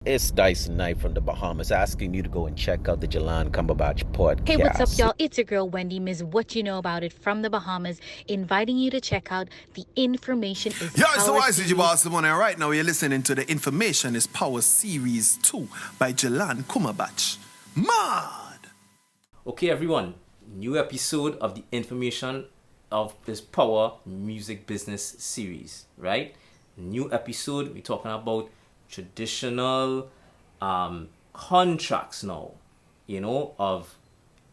It's Dyson Knight from the Bahamas asking you to go and check out the Jelan Cumberbatch podcast. Hey, what's up, y'all? It's your girl, Wendy, Ms. What You Know About It from the Bahamas, inviting you to check out The Information is Yo, Power it's the YCG series. Boss Simone, and right now you're listening to The Information is Power Series 2 by Jelan Cumberbatch. Mad! Okay, everyone, new episode of The Information of this Power Music Business series, right? New episode, we're talking about traditional contracts now, of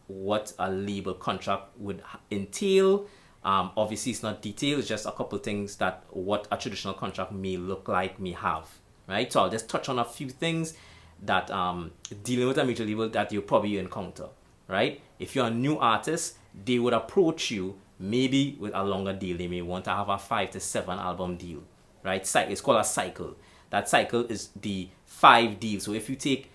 what a label contract would entail. Obviously, it's not detailed, it's just a couple things that what a traditional contract may look like, may have, right? So I'll just touch on a few things that dealing with a major label that you'll probably encounter, right? If you're a new artist, they would approach you maybe with a longer deal. They may want to have a 5 to 7 album deal, right? It's called a cycle. That cycle is the 5 deals. So if you take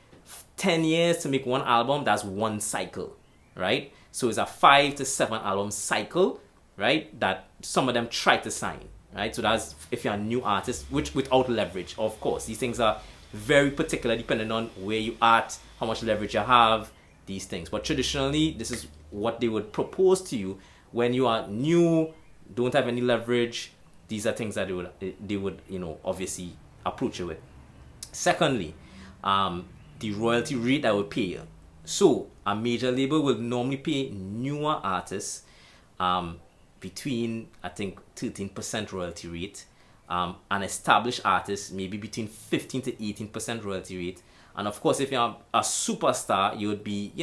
10 years to make one album, that's one cycle, right? So it's a 5 to 7 album cycle, right? That some of them try to sign, right? So that's if you're a new artist, which without leverage, of course. These things are very particular depending on where you at, how much leverage you have, these things. But traditionally, this is what they would propose to you when you are new, don't have any leverage. These are things that they would obviously approach you with. Secondly, the royalty rate that will pay you. So a major label will normally pay newer artists between, I think, 13% royalty rate. An established artist maybe between 15 to 18% royalty rate. And of course, if you're a superstar, you would be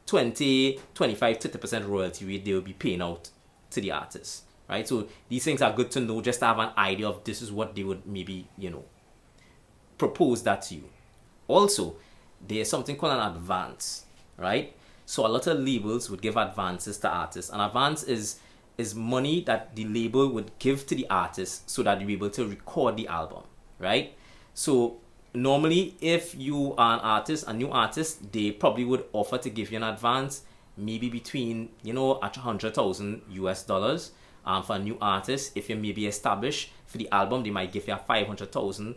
20, 25, 30% royalty rate they will be paying out to the artist, right? So these things are good to know, just to have an idea of this is what they would maybe propose that to you. Also, there's something called an advance, right? So a lot of labels would give advances to artists. An advance is money that the label would give to the artist so that you'll be able to record the album, right? So normally, if you are an artist, a new artist, they probably would offer to give you an advance, maybe between $100,000 US for a new artist. If you may be established for the album, they might give you a 500,000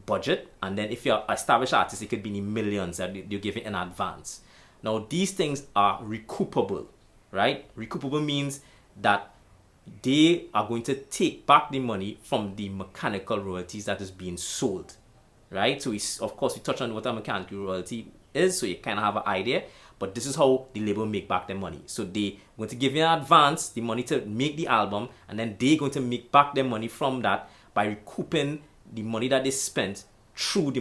budget, and then if you're an established artist, it could be in the millions that you give it in advance. Now these things are recoupable, right? Recoupable means that they are going to take back the money from the mechanical royalties that is being sold, right? So of course we touch on what a mechanical royalty is, so you kind of have an idea, but this is how the label make back their money. So they're going to give you in advance the money to make the album, and then they're going to make back their money from that by recouping the money that they spent through the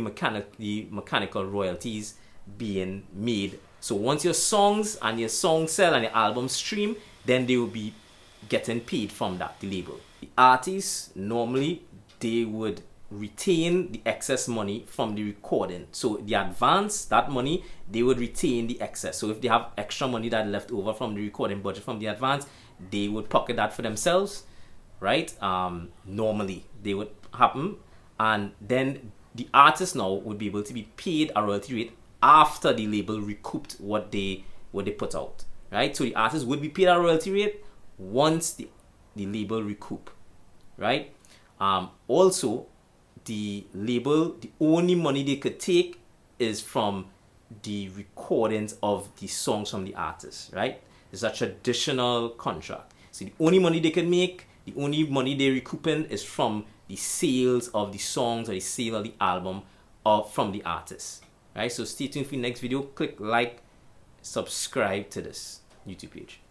mechanical royalties being made. So once your songs and your song sell and your album stream, then they will be getting paid from that, the label. The artists, normally, they would retain the excess money from the recording. So the advance, that money, they would retain the excess. So if they have extra money that left over from the recording budget from the advance, they would pocket that for themselves, right? Normally, they would happen. And then the artist now would be able to be paid a royalty rate after the label recouped what they put out, right? So the artist would be paid a royalty rate once the label recoup, right? Also, the label, the only money they could take is from the recordings of the songs from the artist, right? It's a traditional contract. So the only money they can make, the only money they're recouping is from the sales of the songs or the sale of the album from the artist, right? So stay tuned for the next video. Click like, subscribe to this YouTube page.